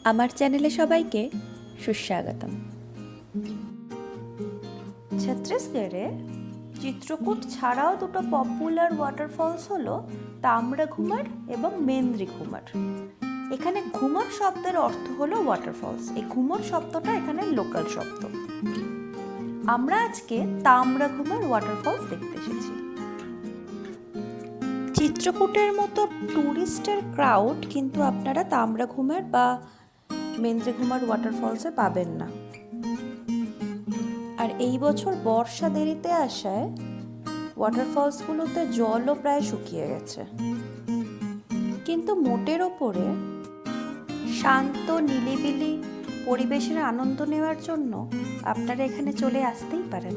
আমার চ্যানেলে সবাইকে সুস্বাগতম। ছত্তিশগড়ে চিত্রকূট ছাড়াও দুটো পপুলার ওয়াটারফলস হলো তামড়া ঘুমার এবং মেন্দ্রি ঘুমার। এখানে ঘুমর শব্দের অর্থ হলো ওয়াটারফলস। এই ঘুমর শব্দটা এখানে লোকাল শব্দ। আমরা আজকে তামড়া ঘুমার ওয়াটারফলস দেখতে এসেছি। চিত্রকূটের মতো ট্যুরিস্টের ক্রাউড কিন্তু আপনারা তামড়া ঘুমার বা মেন্দ্রি ঘুমার ওয়াটারফলসে পাবেন না। আর এই বছর বর্ষা দেরিতে আসায় ওয়াটারফলসগুলোতে জলও প্রায় শুকিয়ে গেছে, কিন্তু মোটের ওপরে শান্ত নিলিবিলি পরিবেশের আনন্দ নেওয়ার জন্য আপনারা এখানে চলে আসতেই পারেন।